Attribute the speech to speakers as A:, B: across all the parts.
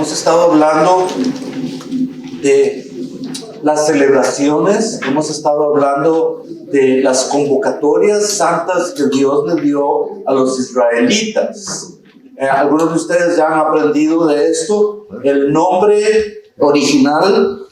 A: Hemos estado hablando de las celebraciones, hemos estado hablando de las convocatorias santas que Dios le dio a los israelitas. Algunos de ustedes ya han aprendido de esto. El nombre original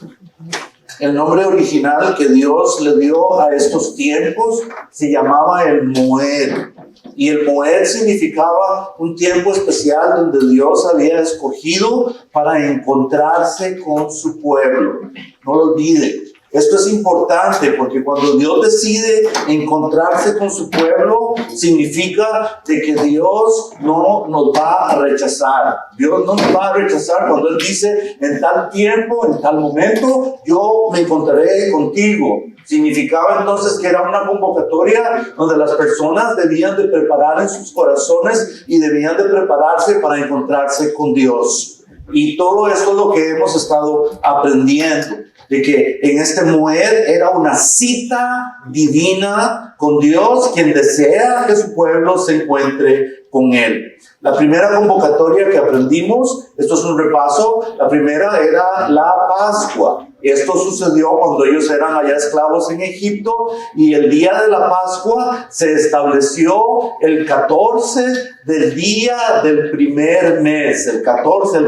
A: que Dios le dio a estos tiempos se llamaba el Moed. Y el Moed significaba un tiempo especial donde Dios había escogido para encontrarse con su pueblo. No lo olvide. Esto es importante porque cuando Dios decide encontrarse con su pueblo, significa de que Dios no nos va a rechazar. Dios no nos va a rechazar cuando Él dice, en tal tiempo, en tal momento, yo me encontraré contigo. Significaba entonces que era una convocatoria donde las personas debían de preparar en sus corazones y debían de prepararse para encontrarse con Dios. Y todo esto es lo que hemos estado aprendiendo, de que en este Moed era una cita divina con Dios, quien desea que su pueblo se encuentre con Él. La primera convocatoria que aprendimos, esto es un repaso, la primera era la Pascua. Esto sucedió cuando ellos eran allá esclavos en Egipto y el día de la Pascua se estableció el 14 del día del primer mes. El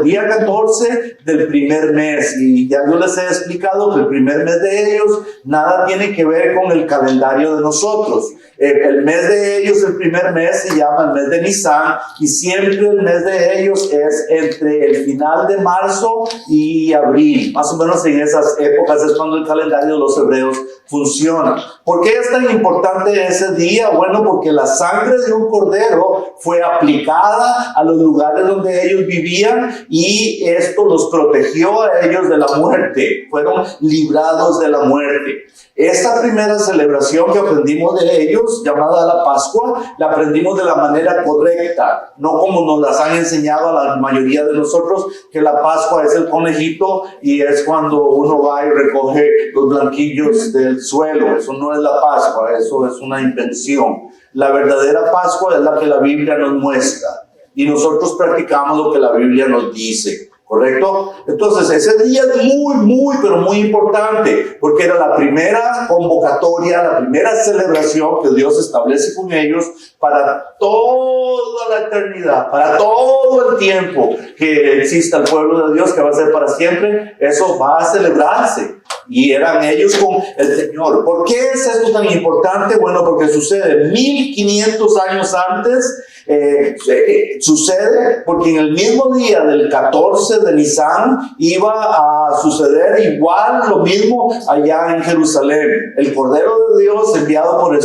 A: día 14 del primer mes. Y ya yo les he explicado que el primer mes de ellos nada tiene que ver con el calendario de nosotros. El mes de ellos, el primer mes, se llama el mes de Nisan y siempre el mes de ellos es entre el final de marzo y abril. Más o menos en esas épocas es cuando el calendario de los hebreos funciona. ¿Por qué es tan importante ese día? Bueno, porque la sangre de un cordero fue aplicada a los lugares donde ellos vivían y esto los protegió a ellos de la muerte. Fueron librados de la muerte. Esta primera celebración que aprendimos de ellos, llamada la Pascua, la aprendimos de la manera correcta, no como nos las han enseñado a la mayoría de nosotros, que la Pascua es el conejito y es cuando uno va y recoge los blanquillos del suelo. Eso no es la Pascua, eso es una invención. La verdadera Pascua es la que la Biblia nos muestra y nosotros practicamos lo que la Biblia nos dice. ¿Correcto? Entonces, ese día es pero muy importante, porque era la primera convocatoria, la primera celebración que Dios establece con ellos para toda la eternidad, para todo el tiempo que exista el pueblo de Dios, que va a ser para siempre. Eso va a celebrarse. Y eran ellos con el Señor. ¿Por qué es esto tan importante? Bueno, porque sucede 1500 años antes. Sucede porque en el mismo día del 14 de Nisan iba a suceder igual lo mismo allá en Jerusalén. El Cordero de Dios enviado por el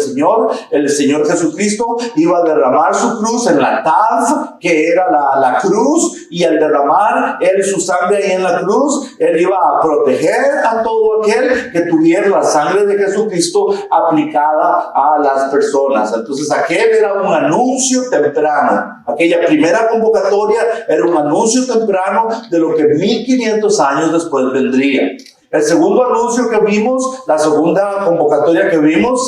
A: Señor Jesucristo, iba a derramar su cruz en la Tav, que era la cruz, y al derramar Él su sangre ahí en la cruz, Él iba a proteger a todo aquel que tuviera la sangre de Jesucristo aplicada a las personas. Entonces aquel era un anuncio temprano. Aquella primera convocatoria era un anuncio temprano de lo que 1500 años después vendría. El segundo anuncio que vimos, la segunda convocatoria que vimos,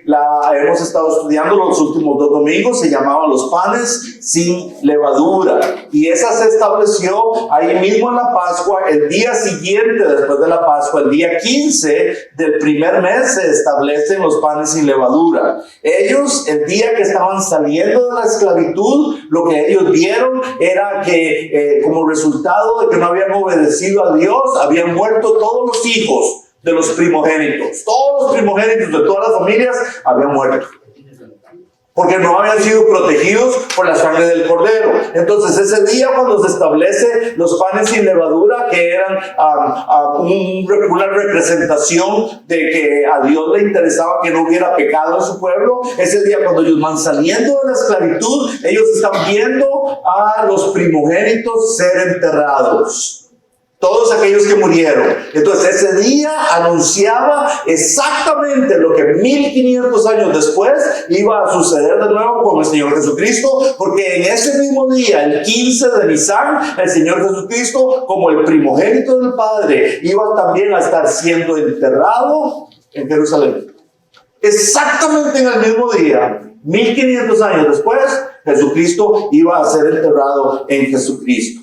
A: la hemos estado estudiando los últimos 2 domingos, se llamaban los panes sin levadura. Y esa se estableció ahí mismo en la Pascua, el día siguiente después de la Pascua, el día 15 del primer mes, se establecen los panes sin levadura. Ellos, el día que estaban saliendo de la esclavitud, lo que ellos vieron era que como resultado de que no habían obedecido a Dios, habían muerto todos los hijos de los primogénitos. Todos los primogénitos de todas las familias habían muerto, porque no habían sido protegidos por la sangre del Cordero. Entonces ese día, cuando se establece los panes sin levadura, que eran una representación de que a Dios le interesaba que no hubiera pecado en su pueblo, ese día cuando ellos van saliendo de la esclavitud, ellos están viendo a los primogénitos ser enterrados. Todos aquellos que murieron. Entonces ese día anunciaba exactamente lo que 1500 años después iba a suceder de nuevo con el Señor Jesucristo, porque en ese mismo día, el 15 de Nisan, el Señor Jesucristo, como el primogénito del Padre, iba también a estar siendo enterrado en Jerusalén. Exactamente en el mismo día, 1500 años después, Jesucristo iba a ser enterrado en Jesucristo.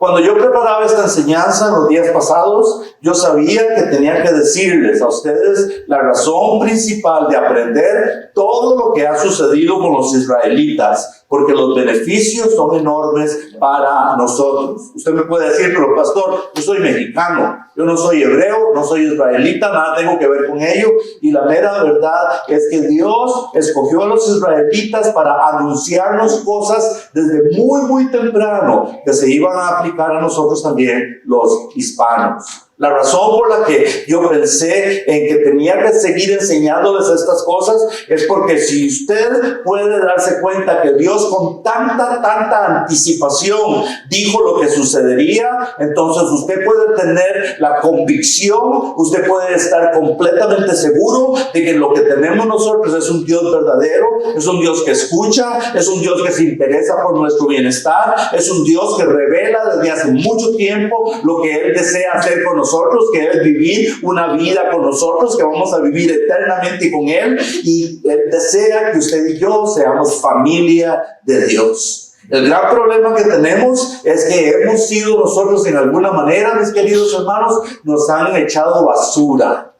A: Cuando yo preparaba esta enseñanza los días pasados, yo sabía que tenía que decirles a ustedes la razón principal de aprender todo lo que ha sucedido con los israelitas, porque los beneficios son enormes para nosotros. Usted me puede decir, pero pastor, yo soy mexicano, yo no soy hebreo, no soy israelita, nada tengo que ver con ello. Y la mera verdad es que Dios escogió a los israelitas para anunciarnos cosas desde muy temprano que se iban a aplicar a nosotros también, los hispanos. La razón por la que yo pensé en que tenía que seguir enseñándoles estas cosas es porque si usted puede darse cuenta que Dios con tanta anticipación dijo lo que sucedería, entonces usted puede tener la convicción, usted puede estar completamente seguro de que lo que tenemos nosotros es un Dios verdadero, es un Dios que escucha, es un Dios que se interesa por nuestro bienestar, es un Dios que revela desde hace mucho tiempo lo que Él desea hacer con nosotros, que es vivir una vida con nosotros, que vamos a vivir eternamente con Él, y Él desea que usted y yo seamos familia de Dios. El gran problema que tenemos es que hemos sido nosotros en alguna manera, mis queridos hermanos, nos han echado basura.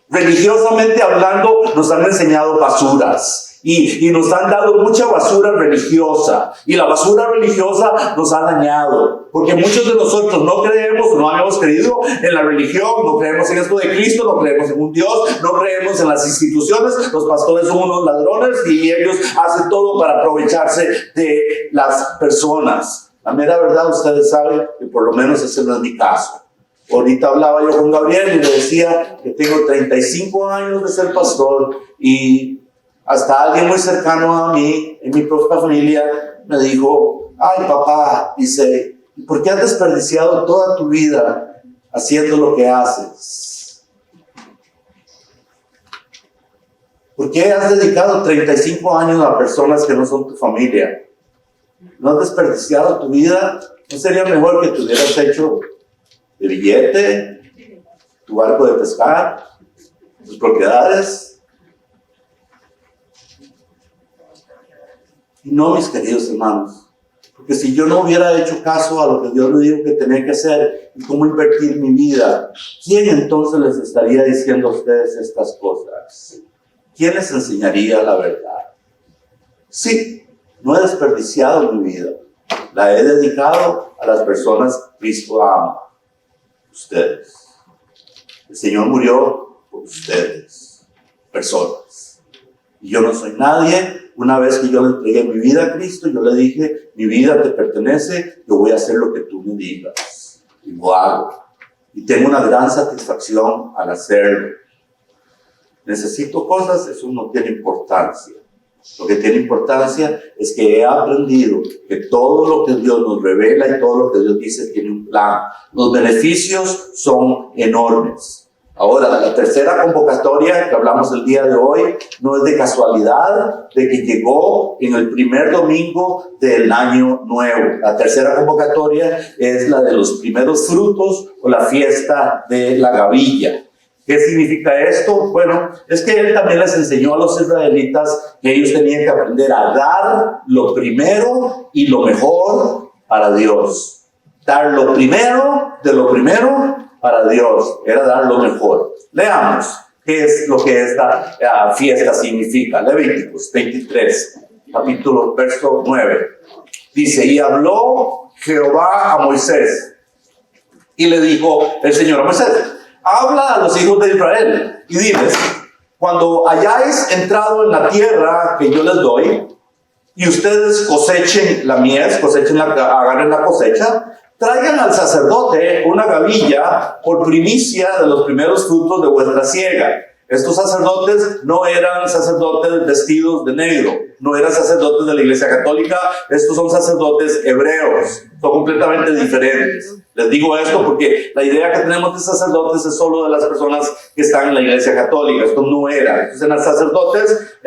A: Religiosamente hablando, nos han enseñado basuras. Y nos han dado mucha basura religiosa. Y la basura religiosa nos ha dañado. Porque muchos de nosotros no creemos, no hemos creído en la religión, no creemos en esto de Cristo, no creemos en un Dios, no creemos en las instituciones. Los pastores son unos ladrones y ellos hacen todo para aprovecharse de las personas. La mera verdad, ustedes saben que por lo menos ese no es mi caso. Ahorita hablaba yo con Gabriel y le decía que tengo 35 años de ser pastor, y hasta alguien muy cercano a mí, en mi propia familia, me dijo: ay papá, dice, ¿por qué has desperdiciado toda tu vida haciendo lo que haces? ¿Por qué has dedicado 35 años a personas que no son tu familia? ¿No has desperdiciado tu vida? ¿No sería mejor que te hubieras hecho de billete, tu barco de pescar, tus propiedades? Y no, mis queridos hermanos, porque si yo no hubiera hecho caso a lo que Dios me dijo que tenía que hacer y cómo invertir mi vida, ¿quién entonces les estaría diciendo a ustedes estas cosas? ¿Quién les enseñaría la verdad? Sí, no he desperdiciado mi vida, la he dedicado a las personas que Cristo ama. Ustedes. El Señor murió por ustedes, personas. Y yo no soy nadie. Una vez que yo le entregué mi vida a Cristo, yo le dije: mi vida te pertenece, yo voy a hacer lo que tú me digas. Y lo hago. Y tengo una gran satisfacción al hacerlo. Necesito cosas, eso no tiene importancia. Lo que tiene importancia es que he aprendido que todo lo que Dios nos revela y todo lo que Dios dice tiene un plan. Los beneficios son enormes. Ahora, la tercera convocatoria que hablamos el día de hoy no es de casualidad de que llegó en el primer domingo del año nuevo. La tercera convocatoria es la de los primeros frutos, o la fiesta de la gavilla. ¿Qué significa esto? Bueno, es que Él también les enseñó a los israelitas que ellos tenían que aprender a dar lo primero y lo mejor para Dios. Dar lo primero de lo primero para Dios, era dar lo mejor. Leamos qué es lo que esta fiesta significa. Levíticos 23, capítulo, verso 9. Dice: y habló Jehová a Moisés, y le dijo el Señor a Moisés: habla a los hijos de Israel y diles: cuando hayáis entrado en la tierra que yo les doy, y ustedes cosechen la mies, agarren la cosecha, traigan al sacerdote una gavilla por primicia de los primeros frutos de vuestra siega. Estos sacerdotes no eran sacerdotes vestidos de negro, no eran sacerdotes de la Iglesia Católica, estos son sacerdotes hebreos, son completamente diferentes. Les digo esto porque la idea que tenemos de sacerdotes es solo de las personas que están en la Iglesia Católica. Estos no eran, estos eran sacerdotes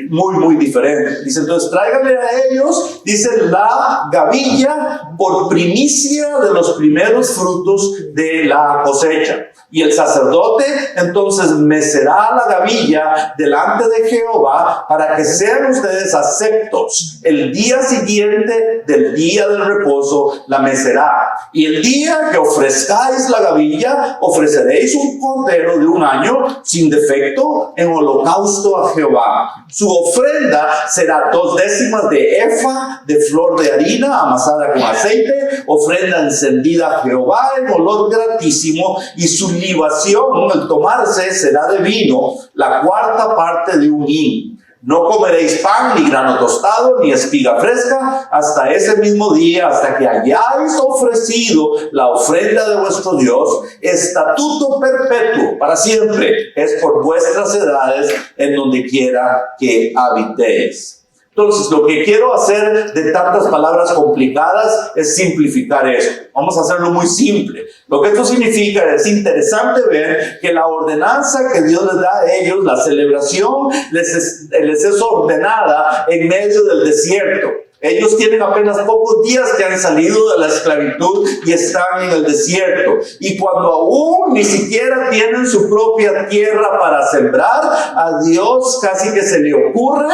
A: muy diferentes. Dice: entonces tráiganle a ellos, dice, la gavilla por primicia de los primeros frutos de la cosecha. Y el sacerdote entonces mecerá la gavilla delante de Jehová para que sean ustedes aceptos. El día siguiente del día del reposo la mecerá. Y el día que ofrezcáis la gavilla, ofreceréis un cordero de 1 año sin defecto en holocausto a Jehová. Su ofrenda será 2/10 de efa de flor de harina amasada con aceite, ofrenda encendida a Jehová en olor gratísimo, y su libación al tomarse será de vino, la 4ª parte de un hin. No comeréis pan, ni grano tostado, ni espiga fresca, hasta ese mismo día, hasta que hayáis ofrecido la ofrenda de vuestro Dios. Estatuto perpetuo para siempre es por vuestras edades, en donde quiera que habitéis. Entonces, lo que quiero hacer de tantas palabras complicadas es simplificar esto. Vamos a hacerlo muy simple. Lo que esto significa, es interesante ver que la ordenanza que Dios les da a ellos, la celebración, les es ordenada en medio del desierto. Ellos tienen apenas pocos días que han salido de la esclavitud y están en el desierto. Y cuando aún ni siquiera tienen su propia tierra para sembrar, a Dios casi que se le ocurre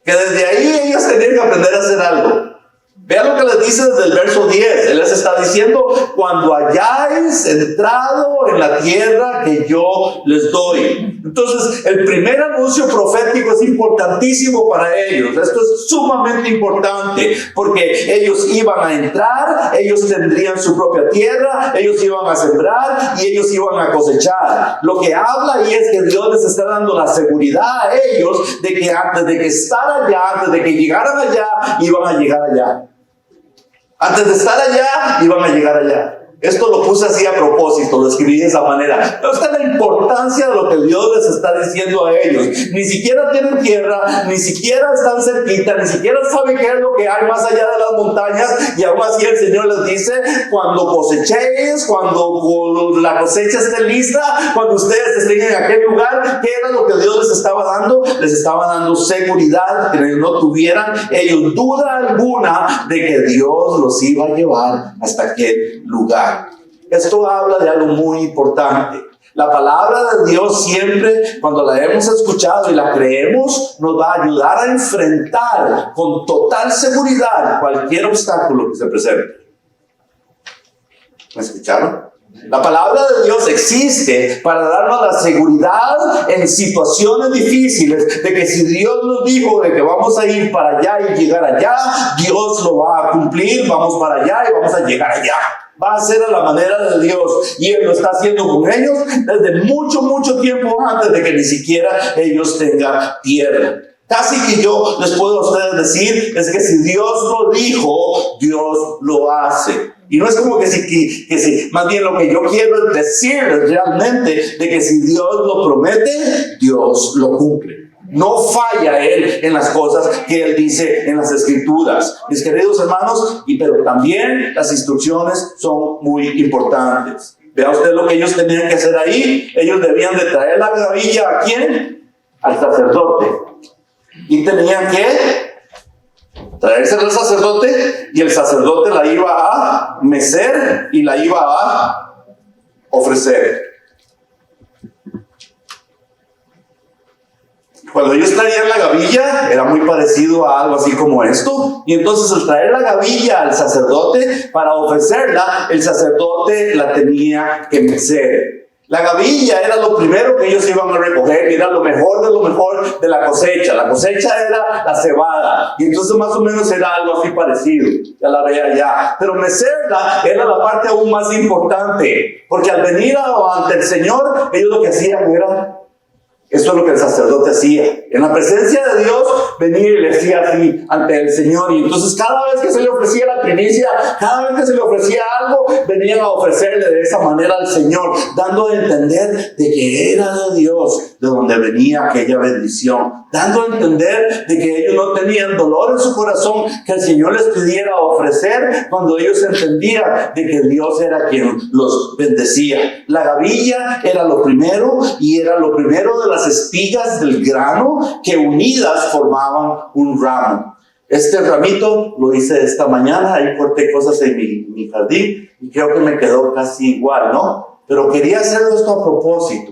A: que desde ahí ellos tenían que aprender a hacer algo. Vean lo que les dice desde el verso 10. Él les está diciendo: cuando hayáis entrado en la tierra que yo les doy. Entonces, el primer anuncio profético es importantísimo para ellos. Esto es sumamente importante, porque ellos iban a entrar, ellos tendrían su propia tierra, ellos iban a sembrar y ellos iban a cosechar. Lo que habla ahí es que Dios les está dando la seguridad a ellos de que antes de que estar allá, antes de que llegaran allá, iban a llegar allá. Antes de estar allá, iban a llegar allá. Esto lo puse así a propósito, lo escribí de esa manera. Pero esta es la importancia de lo que Dios les está diciendo a ellos. Ni siquiera tienen tierra, ni siquiera están cerquita, ni siquiera saben qué es lo que hay más allá de las montañas. Y aún así el Señor les dice: cuando cosechéis, cuando la cosecha esté lista, cuando ustedes estén en aquel lugar, ¿qué era lo que Dios les estaba dando? Les estaba dando seguridad, que no tuvieran ellos duda alguna de que Dios los iba a llevar hasta aquel lugar. Esto habla de algo muy importante. La palabra de Dios siempre, cuando la hemos escuchado y la creemos, nos va a ayudar a enfrentar con total seguridad cualquier obstáculo que se presente. ¿Me escucharon? La palabra de Dios existe para darnos la seguridad en situaciones difíciles, de que si Dios nos dijo de que vamos a ir para allá y llegar allá, Dios lo va a cumplir. Vamos para allá y vamos a llegar allá. Va a ser a la manera de Dios, y Él lo está haciendo con ellos desde mucho tiempo antes de que ni siquiera ellos tengan tierra. Casi que yo les puedo a ustedes decir es que si Dios lo dijo, Dios lo hace. Y no es como que si, más bien lo que yo quiero es decirles realmente de que si Dios lo promete, Dios lo cumple. No falla Él en las cosas que Él dice en las Escrituras. Mis queridos hermanos, pero también las instrucciones son muy importantes. Vea usted lo que ellos tenían que hacer ahí. Ellos debían de traer la gavilla ¿a quién? Al sacerdote. Y tenían que traérsela al sacerdote, y el sacerdote la iba a mecer y la iba a ofrecer. Cuando ellos traían la gavilla, era muy parecido a algo así como esto. Y entonces al traer la gavilla al sacerdote para ofrecerla, el sacerdote la tenía que mecer. La gavilla era lo primero que ellos iban a recoger, era lo mejor de la cosecha. La cosecha era la cebada, y entonces más o menos era algo así parecido. Ya la veía allá. Pero mecerla era la parte aún más importante, porque al venir ante el Señor, ellos lo que hacían era... Esto es lo que el sacerdote hacía. En la presencia de Dios, venir y le decía así ante el Señor. Y entonces cada vez que se le ofrecía la primicia, cada vez que se le ofrecía algo, venían a ofrecerle de esa manera al Señor, dando a entender de que era de Dios de donde venía aquella bendición. Dando a entender de que ellos no tenían dolor en su corazón que el Señor les pidiera ofrecer, cuando ellos entendían de que Dios era quien los bendecía. La gavilla era lo primero, y era lo primero de las espigas del grano que unidas formaban un ramo. Este ramito lo hice esta mañana, ahí corté cosas en mi jardín y creo que me quedó casi igual, ¿no? Pero quería hacerlo esto a propósito,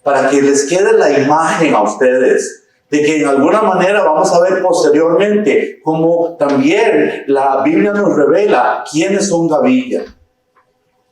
A: para que les quede la imagen a ustedes de que en alguna manera vamos a ver posteriormente como también la Biblia nos revela quiénes son Gavilla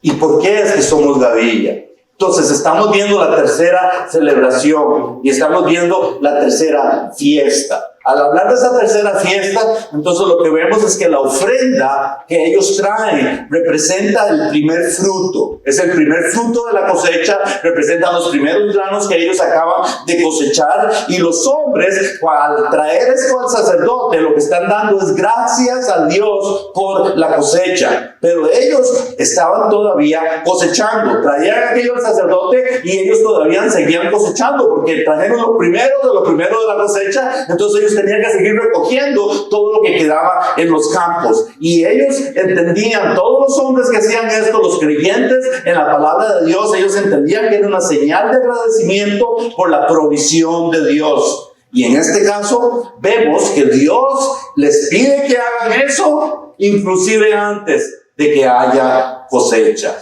A: y por qué es que somos Gavilla. Entonces estamos viendo la tercera celebración y estamos viendo la tercera fiesta. Al hablar de esa tercera fiesta, entonces lo que vemos es que la ofrenda que ellos traen representa el primer fruto. Es el primer fruto de la cosecha, representan los primeros granos que ellos acaban de cosechar. Y los hombres, al traer esto al sacerdote, lo que están dando es gracias a Dios por la cosecha. Pero ellos estaban todavía cosechando. Traían aquello al sacerdote y ellos todavía seguían cosechando porque trajeron lo primero de la cosecha. Entonces ellos tenían que seguir recogiendo todo lo que quedaba en los campos. Y ellos entendían, todos los hombres que hacían esto, los creyentes en la palabra de Dios, ellos entendían que era una señal de agradecimiento por la provisión de Dios. Y en este caso vemos que Dios les pide que hagan eso, inclusive antes de que haya cosecha.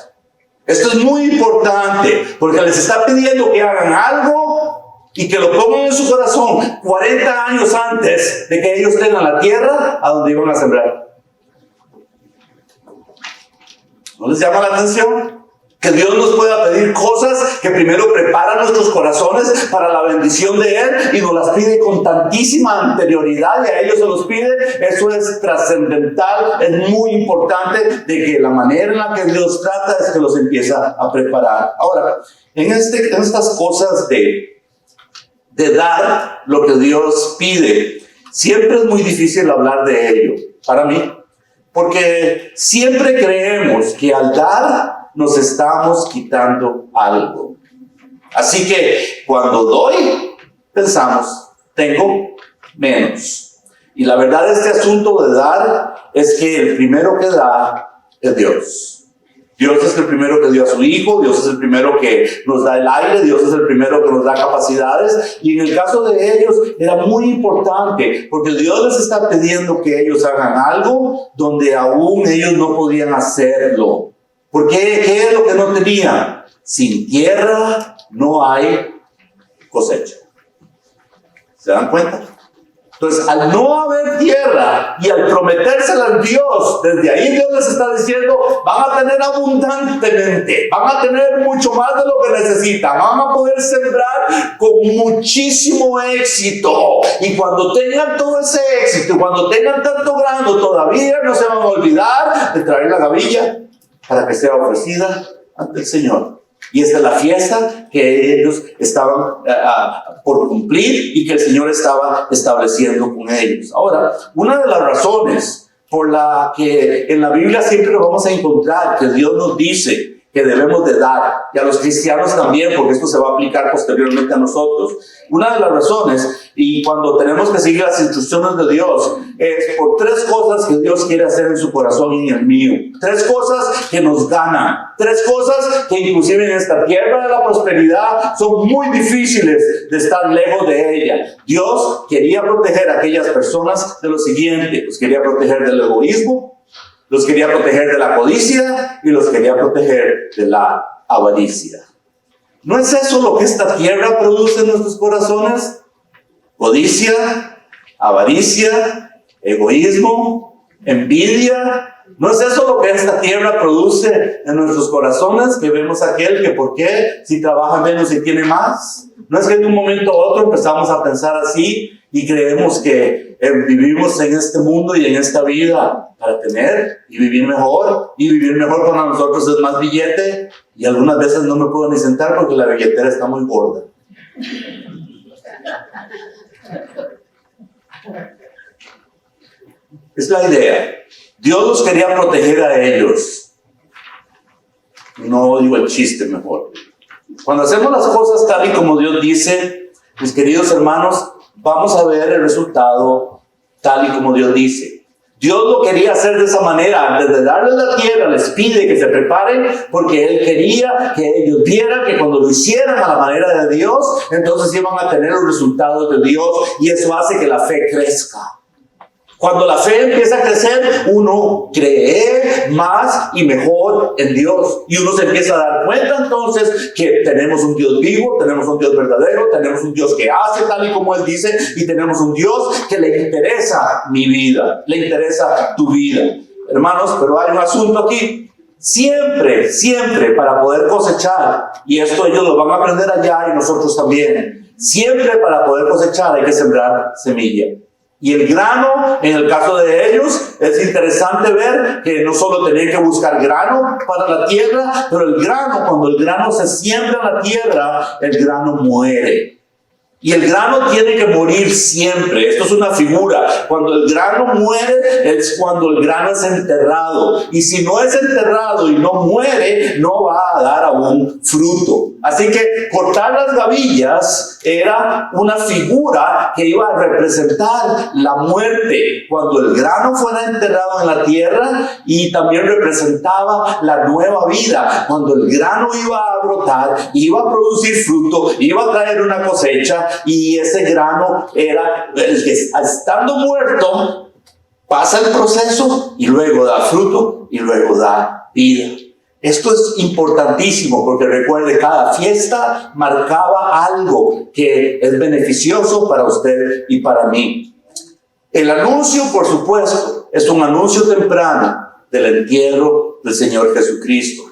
A: Esto es muy importante porque les está pidiendo que hagan algo y que lo pongan en su corazón 40 años antes de que ellos tengan la tierra a donde iban a sembrar. ¿No les llama la atención? Que Dios nos pueda pedir cosas que primero preparan nuestros corazones para la bendición de Él y nos las pide con tantísima anterioridad y a ellos se los pide. Eso es trascendental, es muy importante de que la manera en la que Dios trata es que los empieza a preparar. Ahora, en estas cosas de dar lo que Dios pide, siempre es muy difícil hablar de ello, para mí, porque siempre creemos que al dar nos estamos quitando algo. Así que cuando doy, pensamos, tengo menos. Y la verdad de este asunto de dar es que el primero que da es Dios. Dios es el primero que dio a su Hijo, Dios es el primero que nos da el aire, Dios es el primero que nos da capacidades. Y en el caso de ellos era muy importante, porque Dios les está pidiendo que ellos hagan algo donde aún ellos no podían hacerlo. ¿Por qué? ¿Qué es lo que no tenían? Sin tierra no hay cosecha. ¿Se dan cuenta? Entonces, al no haber tierra y al prometérsela a Dios, desde ahí Dios les está diciendo, van a tener abundantemente, van a tener mucho más de lo que necesitan, van a poder sembrar con muchísimo éxito. Y cuando tengan todo ese éxito, cuando tengan tanto grano, todavía no se van a olvidar de traer la gavilla para que sea ofrecida ante el Señor. Y esta es la fiesta que ellos estaban por cumplir y que el Señor estaba estableciendo con ellos. Ahora, una de las razones por la que en la Biblia siempre vamos a encontrar que Dios nos dice que debemos de dar, y a los cristianos también, porque esto se va a aplicar posteriormente a nosotros. Una de las razones, y cuando tenemos que seguir las instrucciones de Dios, es por tres cosas que Dios quiere hacer en su corazón y en el mío. Tres cosas que nos ganan. Tres cosas que inclusive en esta tierra de la prosperidad son muy difíciles de estar lejos de ella. Dios quería proteger a aquellas personas de lo siguiente. Los quería proteger del egoísmo, los quería proteger de la codicia y los quería proteger de la avaricia. ¿No es eso lo que esta tierra produce en nuestros corazones? Codicia, avaricia, egoísmo, envidia. ¿No es eso lo que esta tierra produce en nuestros corazones? Que vemos a aquel que ¿por qué? Si trabaja menos y tiene más. ¿No es que de un momento a otro empezamos a pensar así y creemos que vivimos en este mundo y en esta vida para tener y vivir mejor? Y vivir mejor para nosotros es más billete. Y algunas veces no me puedo ni sentar porque la billetera está muy gorda. Es la idea. Dios los quería proteger a ellos. No digo el chiste mejor. Cuando hacemos las cosas tal y como Dios dice, mis queridos hermanos, vamos a ver el resultado tal y como Dios dice. Dios lo quería hacer de esa manera. Antes de darles la tierra, les pide que se preparen porque Él quería que ellos vieran que cuando lo hicieran a la manera de Dios, entonces iban a tener los resultados de Dios y eso hace que la fe crezca. Cuando la fe empieza a crecer, uno cree más y mejor en Dios. Y uno se empieza a dar cuenta entonces que tenemos un Dios vivo, tenemos un Dios verdadero, tenemos un Dios que hace tal y como Él dice, y tenemos un Dios que le interesa mi vida, le interesa tu vida. Hermanos, pero hay un asunto aquí. Siempre, siempre para poder cosechar, y esto ellos lo van a aprender allá y nosotros también, siempre para poder cosechar hay que sembrar semilla. Y el grano, en el caso de ellos, es interesante ver que no solo tenían que buscar grano para la tierra, pero el grano, cuando el grano se siembra en la tierra, el grano muere. Y el grano tiene que morir siempre. Esto es una figura. Cuando el grano muere es cuando el grano es enterrado. Y si no es enterrado y no muere, no va a dar aún fruto. Así que cortar las gavillas era una figura que iba a representar la muerte cuando el grano fuera enterrado en la tierra, y también representaba la nueva vida cuando el grano iba a brotar, iba a producir fruto, iba a traer una cosecha. Y ese grano era el que, estando muerto, pasa el proceso y luego da fruto y luego da vida. Esto es importantísimo porque recuerde, cada fiesta marcaba algo que es beneficioso para usted y para mí. El anuncio, por supuesto, es un anuncio temprano del entierro del Señor Jesucristo.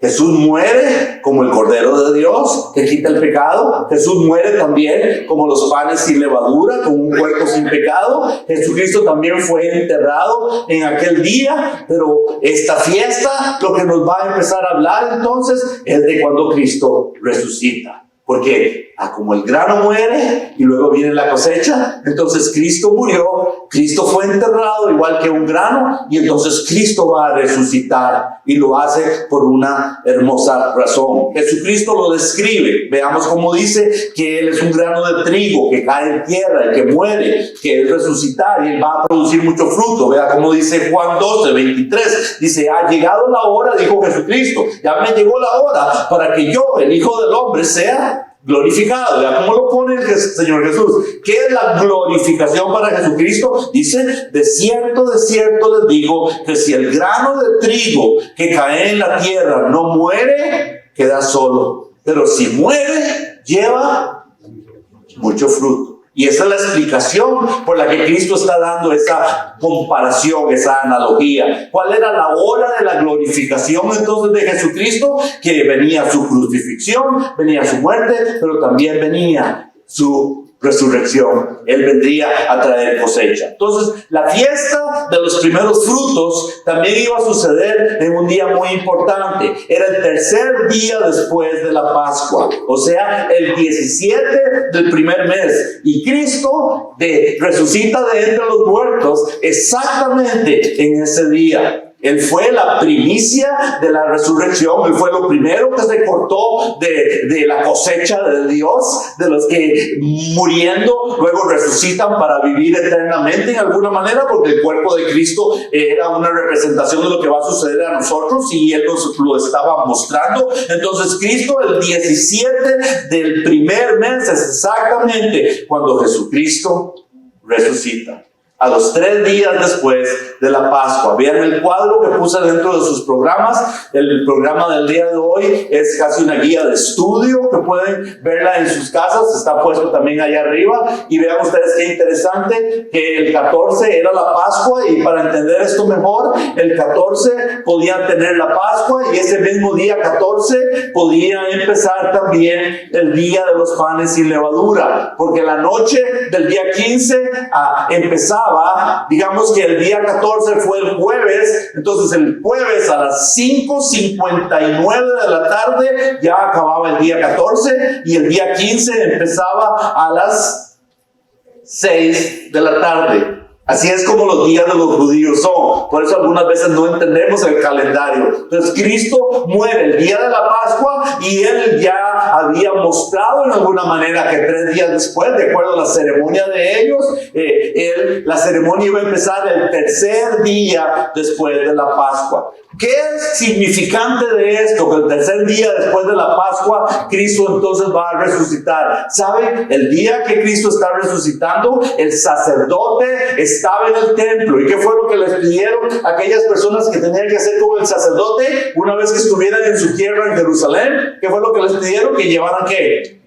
A: Jesús muere como el Cordero de Dios que quita el pecado. Jesús muere también como los panes sin levadura, como un cuerpo sin pecado. Jesucristo también fue enterrado en aquel día, pero esta fiesta lo que nos va a empezar a hablar entonces es de cuando Cristo resucita. Porque como el grano muere y luego viene la cosecha, entonces Cristo murió, Cristo fue enterrado igual que un grano, y entonces Cristo va a resucitar, y lo hace por una hermosa razón. Jesucristo lo describe. Veamos cómo dice que Él es un grano de trigo que cae en tierra y que muere, que es resucitar y Él va a producir mucho fruto. Vea cómo dice Juan 12:23. Dice: ha llegado la hora, dijo Jesucristo, ya me llegó la hora para que yo, el Hijo del Hombre, sea glorificado. Vea cómo lo pone el Señor Jesús. ¿Qué es la glorificación para Jesucristo? Dice: de cierto les digo que si el grano de trigo que cae en la tierra no muere, queda solo, pero si muere, lleva mucho fruto. Y esa es la explicación por la que Cristo está dando esa comparación, esa analogía. ¿Cuál era la hora de la glorificación entonces de Jesucristo? Que venía su crucifixión, venía su muerte, pero también venía su resurrección. Él vendría a traer cosecha. Entonces, la fiesta de los primeros frutos también iba a suceder en un día muy importante. Era el tercer día después de la Pascua, o sea, el 17 del primer mes. Y Cristo resucita de entre los muertos exactamente en ese día. Él fue la primicia de la resurrección. Él fue lo primero que se cortó de la cosecha de Dios, de los que muriendo luego resucitan para vivir eternamente en alguna manera, porque el cuerpo de Cristo era una representación de lo que va a suceder a nosotros, y Él nos lo estaba mostrando. Entonces Cristo, el 17 del primer mes, es exactamente cuando Jesucristo resucita. A los 3 días después de la Pascua. Vean el cuadro que puse dentro de sus programas. El programa del día de hoy es casi una guía de estudio que pueden verla en sus casas. Está puesto también allá arriba. Y vean ustedes qué interesante que el 14 era la Pascua. Y para entender esto mejor, el 14 podían tener la Pascua, y ese mismo día 14 podía empezar también el día de los panes sin levadura. Porque la noche del día 15 empezaba. Digamos que el día 14 fue el jueves, entonces el jueves a las 5:59 de la tarde ya acababa el día 14, y el día 15 empezaba a las 6 de la tarde. Así es como los días de los judíos son. Por eso algunas veces no entendemos el calendario. Entonces Cristo muere el día de la Pascua, y Él ya había mostrado en alguna manera que 3 días después, de acuerdo a la ceremonia de ellos, la ceremonia iba a empezar el tercer día después de la Pascua. ¿Qué es significante de esto? Que el tercer día después de la Pascua, Cristo entonces va a resucitar. ¿Saben? El día que Cristo está resucitando, el sacerdote estaba en el templo. ¿Y qué fue lo que les pidieron a aquellas personas que tenían que hacer como el sacerdote una vez que estuvieran en su tierra en Jerusalén? ¿Qué fue lo que les pidieron? Que llevaran ¿qué?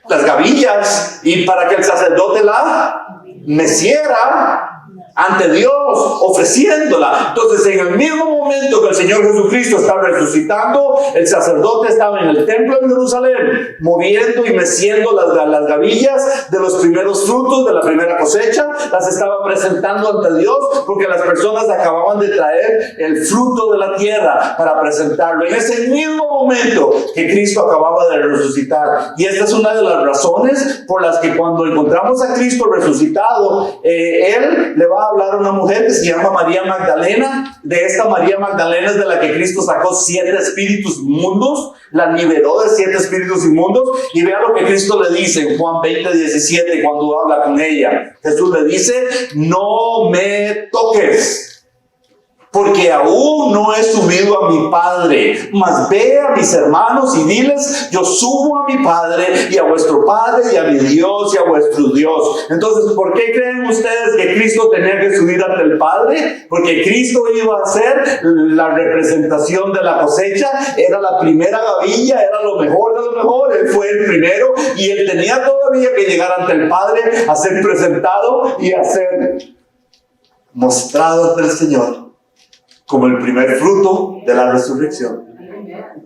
A: Las gavillas. Y para que el sacerdote la meciera ante Dios, ofreciéndola. Entonces, en el mismo momento que el Señor Jesucristo estaba resucitando, el sacerdote estaba en el templo de Jerusalén, moviendo y meciendo las gavillas de los primeros frutos de la primera cosecha. Las estaba presentando ante Dios, porque las personas acababan de traer el fruto de la tierra para presentarlo. En ese mismo momento que Cristo acababa de resucitar. Y esta es una de las razones por las que cuando encontramos a Cristo resucitado, Él le va a hablar a una mujer que se llama María Magdalena. De esta María Magdalena es de la que Cristo sacó 7 espíritus inmundos, la liberó de 7 espíritus inmundos. Y vea lo que Cristo le dice en Juan 20:17 cuando habla con ella. Jesús le dice: no me toques, porque aún no he subido a mi Padre, mas ve a mis hermanos y diles: yo subo a mi Padre y a vuestro Padre y a mi Dios y a vuestro Dios. Entonces, ¿por qué creen ustedes que Cristo tenía que subir ante el Padre? Porque Cristo iba a ser la representación de la cosecha, era la primera gavilla, era lo mejor de lo mejor. Él fue el primero y él tenía todavía que llegar ante el Padre a ser presentado y a ser mostrado ante el Señor como el primer fruto de la resurrección.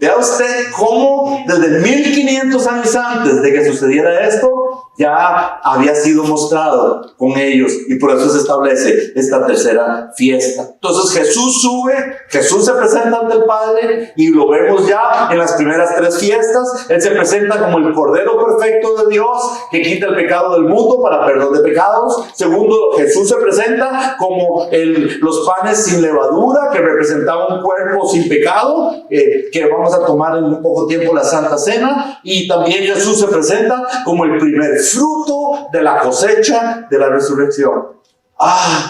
A: Vea usted cómo desde 1500 años antes de que sucediera esto, ya había sido mostrado con ellos, y por eso se establece esta tercera fiesta. Entonces Jesús sube, Jesús se presenta ante el Padre, y lo vemos ya en las primeras 3 fiestas. Él se presenta como el Cordero perfecto de Dios que quita el pecado del mundo para perdón de pecados. Segundo, Jesús se presenta como los panes sin levadura, que representaban un cuerpo sin pecado, que vamos a tomar en un poco tiempo la Santa Cena. Y también Jesús se presenta como el primer fruto de la cosecha de la resurrección.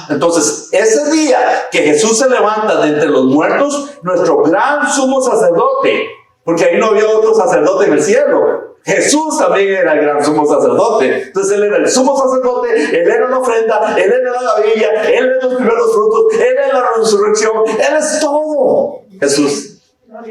A: Entonces, ese día que Jesús se levanta de entre los muertos, nuestro gran sumo sacerdote, porque ahí no había otro sacerdote en el cielo, Jesús también era el gran sumo sacerdote. Entonces él era el sumo sacerdote, él era la ofrenda, él era la gavilla, él era los primeros frutos, él era la resurrección, él es todo.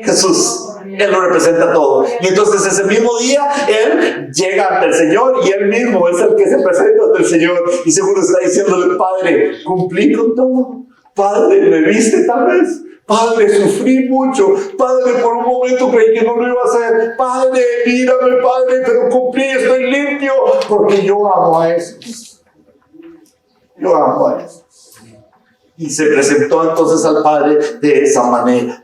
A: Jesús, él lo representa todo. Y entonces ese mismo día él llega ante el Señor, y él mismo es el que se presenta ante el Señor, y seguro está diciéndole: Padre, cumplí con todo. Padre, me viste tal vez. Padre, sufrí mucho. Padre, por un momento creí que no lo iba a hacer. Padre, mírame, Padre, pero cumplí, estoy limpio, porque yo amo a esos. Yo amo a esos. Y se presentó entonces al Padre de esa manera.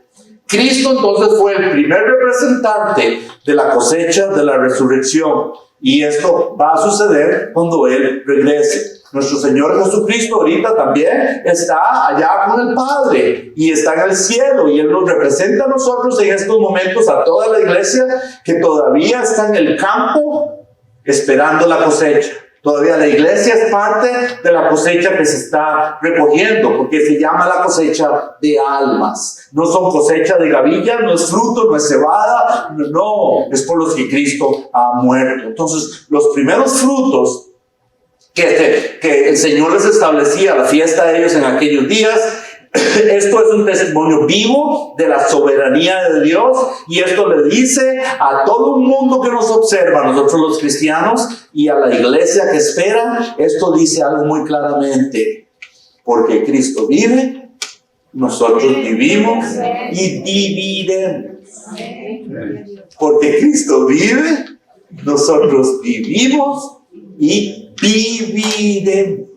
A: Cristo entonces fue el primer representante de la cosecha de la resurrección, y esto va a suceder cuando Él regrese. Nuestro Señor Jesucristo ahorita también está allá con el Padre y está en el cielo, y Él nos representa a nosotros en estos momentos, a toda la iglesia que todavía está en el campo esperando la cosecha. Todavía la iglesia es parte de la cosecha que se está recogiendo, porque se llama la cosecha de almas. No son cosecha de gavillas, no es fruto, no es cebada, no, es por los que Cristo ha muerto. Entonces, los primeros frutos que el Señor les establecía, la fiesta de ellos en aquellos días, esto es un testimonio vivo de la soberanía de Dios, y esto le dice a todo el mundo que nos observa, a nosotros los cristianos y a la iglesia que espera. Esto dice algo muy claramente: porque Cristo vive, nosotros vivimos y dividimos. Porque Cristo vive, nosotros vivimos y dividimos.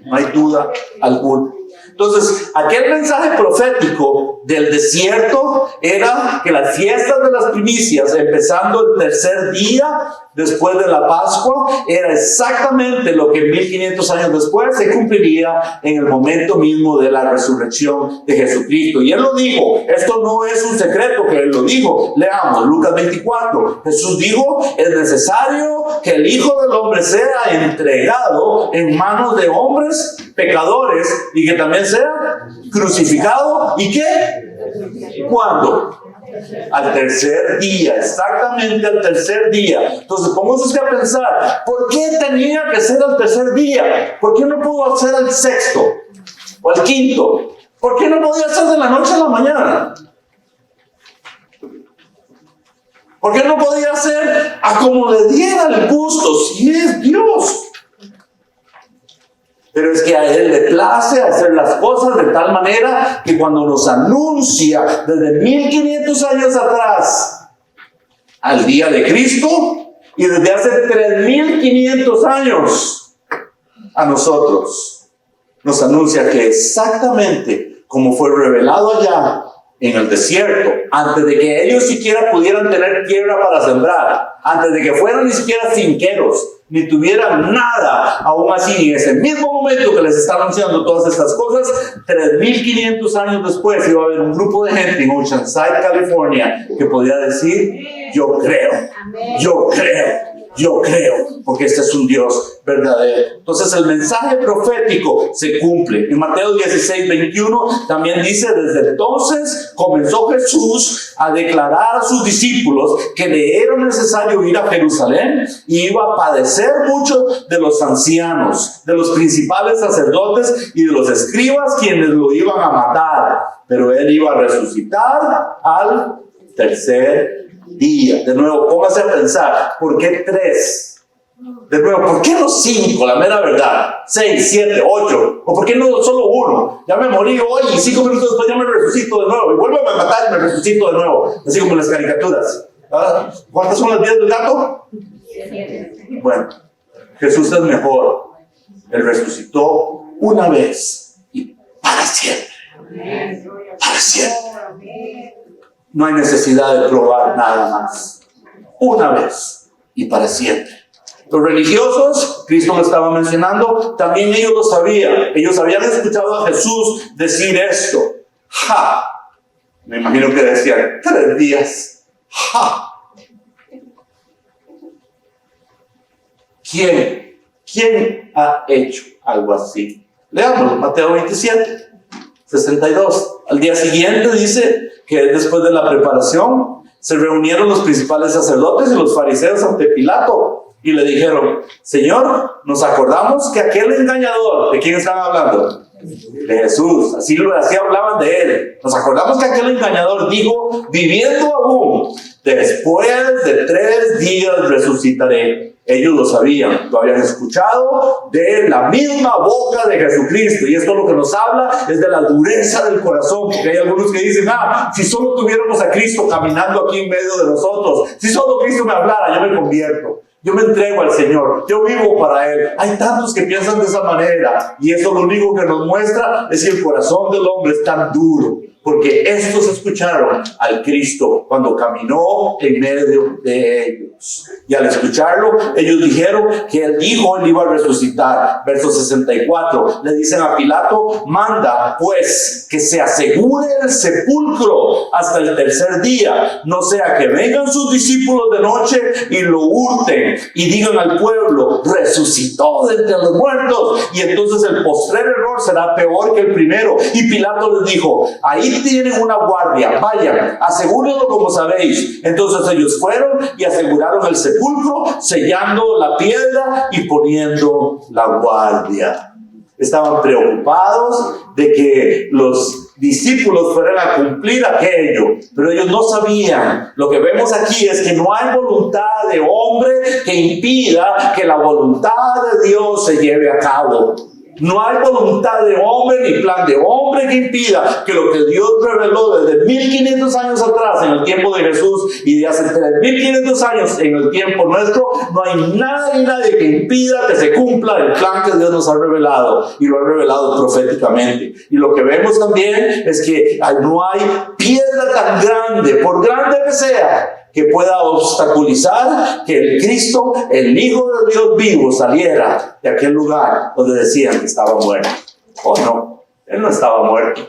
A: No hay duda alguna. Entonces, aquel mensaje profético del desierto era que las fiestas de las primicias, empezando el tercer día, después de la Pascua era exactamente lo que 1500 años después se cumpliría en el momento mismo de la resurrección de Jesucristo. Y Él lo dijo, esto no es un secreto que Él lo dijo. Leamos Lucas 24. Jesús dijo, es necesario que el Hijo del Hombre sea entregado en manos de hombres pecadores y que también sea crucificado. ¿Y qué? ¿Cuándo? Al tercer día, exactamente al tercer día. Entonces, póngase usted a pensar, ¿por qué tenía que ser al tercer día? ¿Por qué no pudo ser al sexto o al quinto? ¿Por qué no podía ser de la noche a la mañana? ¿Por qué no podía ser a como le diera el gusto si es Dios? Pero es que a Él le place hacer las cosas de tal manera que cuando nos anuncia desde 1500 años atrás al día de Cristo y desde hace 3500 años a nosotros, nos anuncia que exactamente como fue revelado allá en el desierto, antes de que ellos siquiera pudieran tener tierra para sembrar, antes de que fueran ni siquiera finqueros, ni tuvieran nada, aún así en ese mismo momento que les está anunciando todas estas cosas, 3500 años después iba a haber un grupo de gente en Oceanside, California, que podía decir, yo creo, yo creo. Yo creo, porque este es un Dios verdadero. Entonces el mensaje profético se cumple. En Mateo 16, 21 también dice, desde entonces comenzó Jesús a declarar a sus discípulos que le era necesario ir a Jerusalén y iba a padecer mucho de los ancianos, de los principales sacerdotes y de los escribas, quienes lo iban a matar. Pero él iba a resucitar al tercer día. De nuevo, póngase a pensar, ¿por qué 3? De nuevo, ¿por qué no 5? La mera verdad, 6, 7, 8, o ¿por qué no solo 1? Ya me morí hoy y 5 minutos después ya me resucito de nuevo y vuelvo a matar y me resucito de nuevo, así como en las caricaturas. ¿Cuántas son las vidas del gato? Bueno, Jesús es mejor. Él resucitó una vez y para siempre. Para siempre. No hay necesidad de probar nada más. Una vez y para siempre. Los religiosos, Cristo lo estaba mencionando, también ellos lo sabían. Ellos habían escuchado a Jesús decir esto. ¡Ja! Me imagino que decían 3 días. ¡Ja! ¿Quién ha hecho algo así? Leamos Mateo 27, 62. Al día siguiente dice que después de la preparación se reunieron los principales sacerdotes y los fariseos ante Pilato y le dijeron, Señor, nos acordamos que aquel engañador, ¿de quién estaban hablando? De Jesús, así hablaban de él. Nos acordamos que aquel engañador dijo, viviendo aún, después de 3 días resucitaré. Ellos lo sabían, lo habían escuchado de la misma boca de Jesucristo. Y esto lo que nos habla es de la dureza del corazón, porque hay algunos que dicen, si solo tuviéramos a Cristo caminando aquí en medio de nosotros, si solo Cristo me hablara, yo me convierto. Yo me entrego al Señor, yo vivo para Él. Hay tantos que piensan de esa manera y eso lo único que nos muestra es que el corazón del hombre es tan duro, porque estos escucharon al Cristo cuando caminó en medio de ellos. Y al escucharlo, ellos dijeron que Él dijo Él iba a resucitar. Verso 64, le dicen a Pilato, manda pues que se asegure el sepulcro hasta el tercer día, no sea que vengan sus discípulos de noche y lo hurten y digan al pueblo, resucitó de entre los muertos, y entonces el postrer error será peor que el primero. Y Pilato les dijo, ahí tienen una guardia, vayan, asegúrenlo como sabéis. Entonces ellos fueron y aseguraron el sepulcro, sellando la piedra y poniendo la guardia. Estaban preocupados de que los discípulos fueran a cumplir aquello, pero ellos no sabían. Lo que vemos aquí es que no hay voluntad de hombre que impida que la voluntad de Dios se lleve a cabo. No hay voluntad de hombre ni plan de hombre que impida que lo que Dios reveló desde 1500 años atrás en el tiempo de Jesús y de hace 3500 años en el tiempo nuestro, no hay nada ni nadie que impida que se cumpla el plan que Dios nos ha revelado, y lo ha revelado proféticamente. Y lo que vemos también es que no hay piedra tan grande, por grande que sea, que pueda obstaculizar que el Cristo, el Hijo de Dios vivo, saliera de aquel lugar donde decían que estaba muerto. ¿O no? Él no estaba muerto.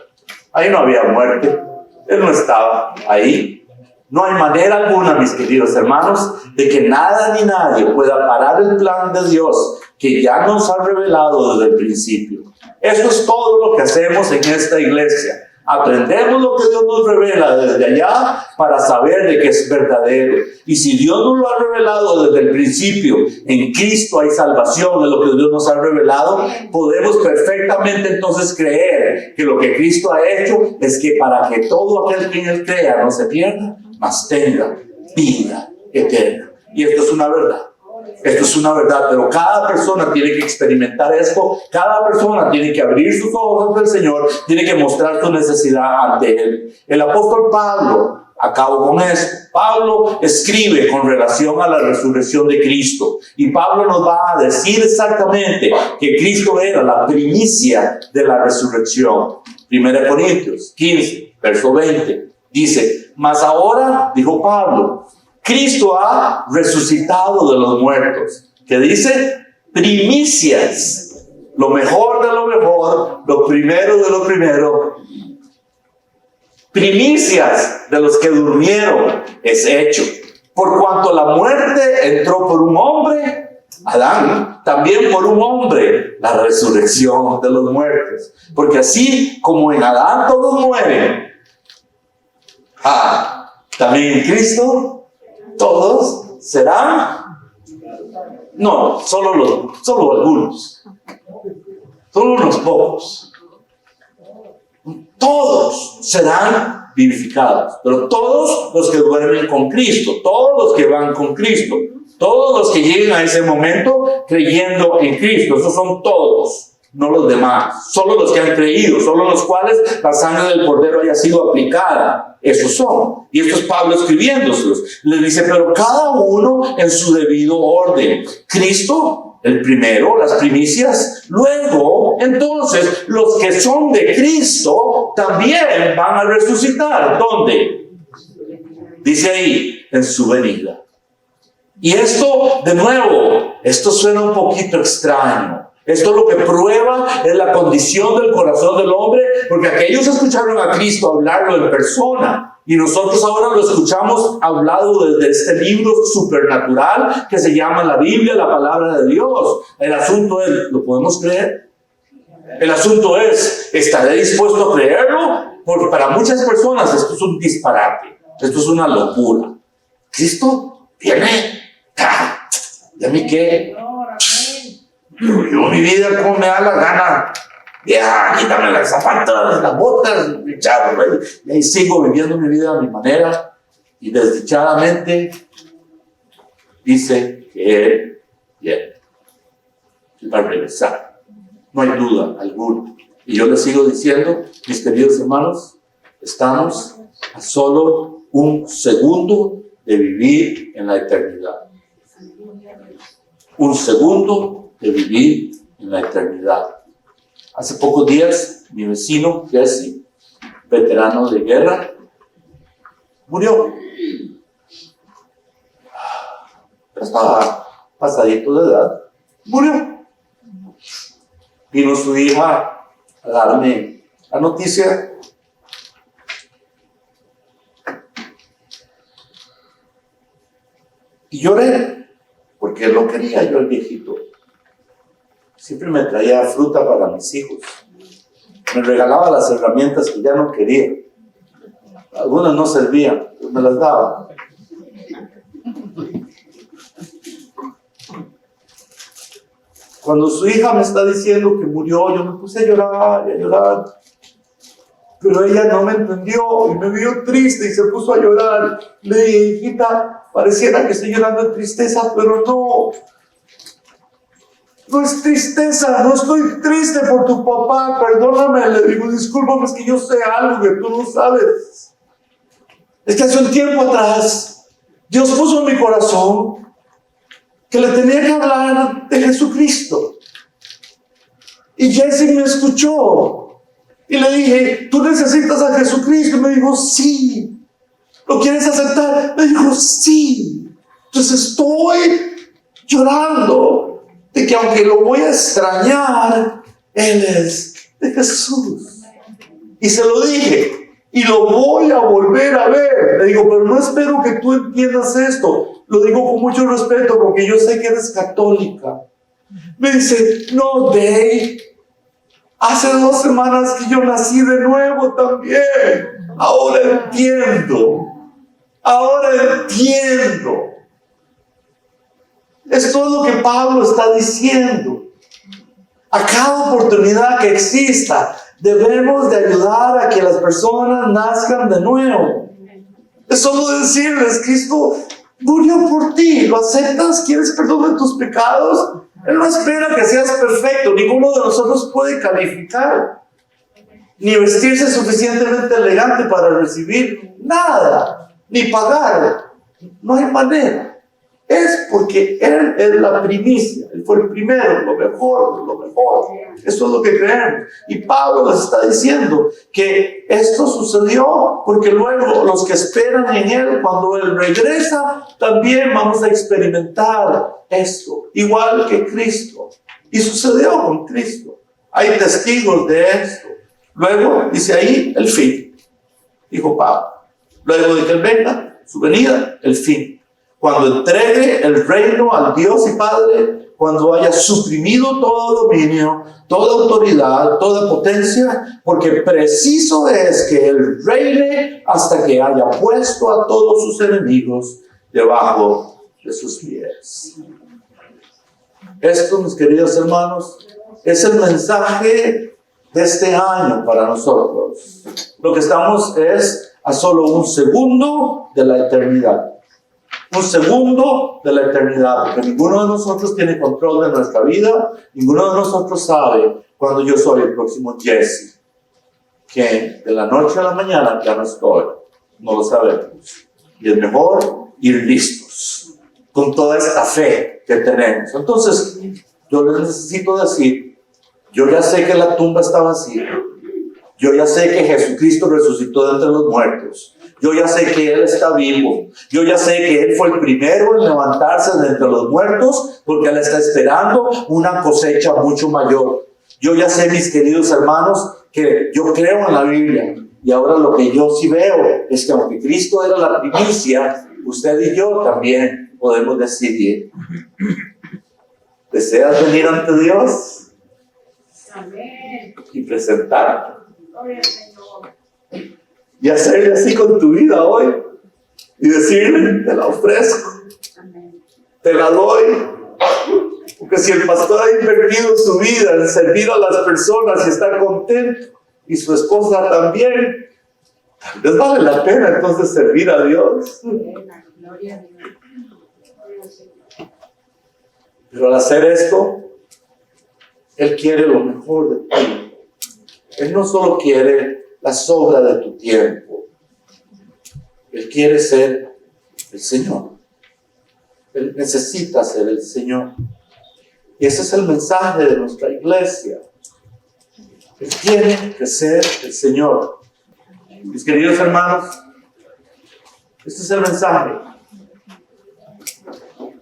A: Ahí no había muerte. Él no estaba ahí. No hay manera alguna, mis queridos hermanos, de que nada ni nadie pueda parar el plan de Dios que ya nos ha revelado desde el principio. Eso es todo lo que hacemos en esta iglesia. Aprendemos lo que Dios nos revela desde allá para saber de que es verdadero. Y si Dios nos lo ha revelado desde el principio, en Cristo hay salvación, es lo que Dios nos ha revelado, podemos perfectamente entonces creer que lo que Cristo ha hecho es que para que todo aquel que en Él crea no se pierda, mas tenga vida eterna. Y esto es una verdad. Esto es una verdad, pero cada persona tiene que experimentar esto, cada persona tiene que abrir sus ojos ante el Señor, tiene que mostrar su necesidad ante Él. El apóstol Pablo, acabo con esto, Pablo escribe con relación a la resurrección de Cristo, y Pablo nos va a decir exactamente que Cristo era la primicia de la resurrección. 1 Corintios 15, verso 20, dice, mas ahora, dijo Pablo, Cristo ha resucitado de los muertos. ¿Qué dice? Primicias. Lo mejor de lo mejor, lo primero de lo primero. Primicias de los que durmieron es hecho. Por cuanto la muerte entró por un hombre, Adán, también por un hombre, la resurrección de los muertos. Porque así como en Adán todos mueren, también en Cristo todos serán, no, solo algunos, solo unos pocos. Todos serán vivificados, pero todos los que duermen con Cristo, todos los que van con Cristo, todos los que lleguen a ese momento creyendo en Cristo, esos son todos. No los demás, solo los que han creído, solo los cuales la sangre del Cordero haya sido aplicada. Esos son. Y esto es Pablo escribiéndoselos. Les dice, pero cada uno en su debido orden. Cristo, el primero, las primicias. Luego, entonces, los que son de Cristo también van a resucitar. ¿Dónde? Dice ahí, en su venida. Y esto, de nuevo, esto suena un poquito extraño. Esto lo que prueba es la condición del corazón del hombre, porque aquellos escucharon a Cristo hablarlo en persona, y nosotros ahora lo escuchamos hablado desde este libro supernatural que se llama la Biblia, la palabra de Dios. El asunto es, ¿lo podemos creer? El asunto es, ¿estaré dispuesto a creerlo? Porque para muchas personas esto es un disparate, esto es una locura. ¿Cristo viene? ¿Y a mí qué? Yo mi vida como me da la gana. Ya, quítame las zapatas, las botas, y ahí sigo viviendo mi vida a mi manera. Y desdichadamente dice que Él viene va a regresar. No hay duda alguna. Y yo les sigo diciendo, mis queridos hermanos, estamos a solo un segundo de vivir en la eternidad. Un segundo de vivir en la eternidad. Hace pocos días, mi vecino, Jesse, veterano de guerra, murió. Estaba pasadito de edad. Murió. Vino su hija a darme la noticia. Y lloré, porque lo quería yo, el viejito. Siempre me traía fruta para mis hijos. Me regalaba las herramientas que ya no quería. Algunas no servían, pues me las daba. Cuando su hija me está diciendo que murió, yo me puse a llorar y a llorar. Pero ella no me entendió y me vio triste y se puso a llorar. Le dije, hijita, pareciera que estoy llorando de tristeza, pero no. No es tristeza, no estoy triste por tu papá, perdóname. Le digo, discúlpame, es que yo sé algo que tú no sabes. Es que hace un tiempo atrás, Dios puso en mi corazón que le tenía que hablar de Jesucristo. Y Jesse me escuchó. Y le dije, ¿tú necesitas a Jesucristo? Y me dijo, sí. ¿Lo quieres aceptar? Me dijo, sí. Entonces estoy llorando de que aunque lo voy a extrañar, Él es de Jesús. Y se lo dije. Y lo voy a volver a ver. Le digo, pero no espero que tú entiendas esto. Lo digo con mucho respeto porque yo sé que eres católica. Me dice, no, Dave. Hace 2 semanas que yo nací de nuevo también. Ahora entiendo. Ahora entiendo. Esto es lo que Pablo está diciendo. A cada oportunidad que exista, debemos de ayudar a que las personas nazcan de nuevo. Es solo decirles, Cristo murió por ti. ¿Lo aceptas? ¿Quieres perdón de tus pecados? Él no espera que seas perfecto. Ninguno de nosotros puede calificar. Ni vestirse suficientemente elegante para recibir nada. Ni pagar. No hay manera. Es porque Él es la primicia. Él fue el primero, lo mejor de lo mejor. Eso es lo que creemos. Y Pablo les está diciendo que esto sucedió porque luego los que esperan en Él, cuando Él regresa, también vamos a experimentar esto. Igual que Cristo. Y sucedió con Cristo. Hay testigos de esto. Luego dice ahí el fin. Dijo Pablo. Luego de que Él venga, su venida, el fin. Cuando entregue el reino al Dios y Padre, cuando haya suprimido todo dominio, toda autoridad, toda potencia, porque preciso es que Él reine hasta que haya puesto a todos sus enemigos debajo de sus pies. Esto, mis queridos hermanos, es el mensaje de este año para nosotros. Lo que estamos es a solo un segundo de la eternidad. Un segundo de la eternidad, porque ninguno de nosotros tiene control de nuestra vida, ninguno de nosotros sabe cuándo yo soy el próximo Jesse, que de la noche a la mañana ya no estoy, no lo sabemos. Y es mejor ir listos, con toda esta fe que tenemos. Entonces, yo les necesito decir, yo ya sé que la tumba está vacía, yo ya sé que Jesucristo resucitó de entre los muertos, yo ya sé que Él está vivo. Yo ya sé que Él fue el primero en levantarse de entre los muertos porque Él está esperando una cosecha mucho mayor. Yo ya sé, mis queridos hermanos, que yo creo en la Biblia. Y ahora lo que yo sí veo es que aunque Cristo era la primicia, usted y yo también podemos decidir. ¿Deseas venir ante Dios? Amén. Y presentarte. Gloria al Señor. Y hacerle así con tu vida hoy. Y decirle, te la ofrezco. Te la doy. Porque si el pastor ha invertido su vida en servir a las personas y está contento, y su esposa también, les vale la pena entonces servir a Dios. Pero al hacer esto, Él quiere lo mejor de ti. Él no solo quiere la sobra de tu tiempo. Él quiere ser el Señor. Él necesita ser el Señor. Y ese es el mensaje de nuestra iglesia. Él tiene que ser el Señor. Mis queridos hermanos, este es el mensaje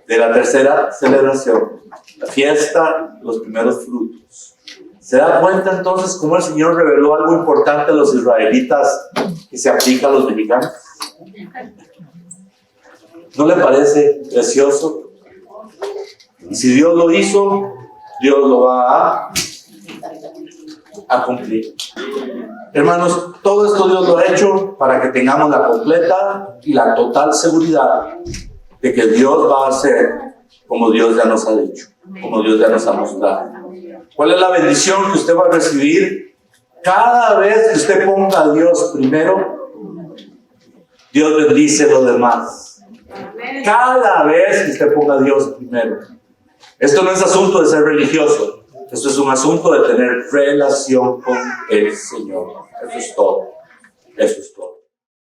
A: de la tercera celebración, la fiesta de los primeros frutos. ¿Se da cuenta entonces cómo el Señor reveló algo importante a los israelitas que se aplica a los mexicanos? ¿No le parece precioso? Y si Dios lo hizo, Dios lo va a cumplir. Hermanos, todo esto Dios lo ha hecho para que tengamos la completa y la total seguridad de que Dios va a hacer como Dios ya nos ha dicho, como Dios ya nos ha mostrado. ¿Cuál es la bendición que usted va a recibir? Cada vez que usted ponga a Dios primero, Dios bendice lo demás. Cada vez que usted ponga a Dios primero. Esto no es asunto de ser religioso. Esto es un asunto de tener relación con el Señor. Eso es todo. Eso es todo.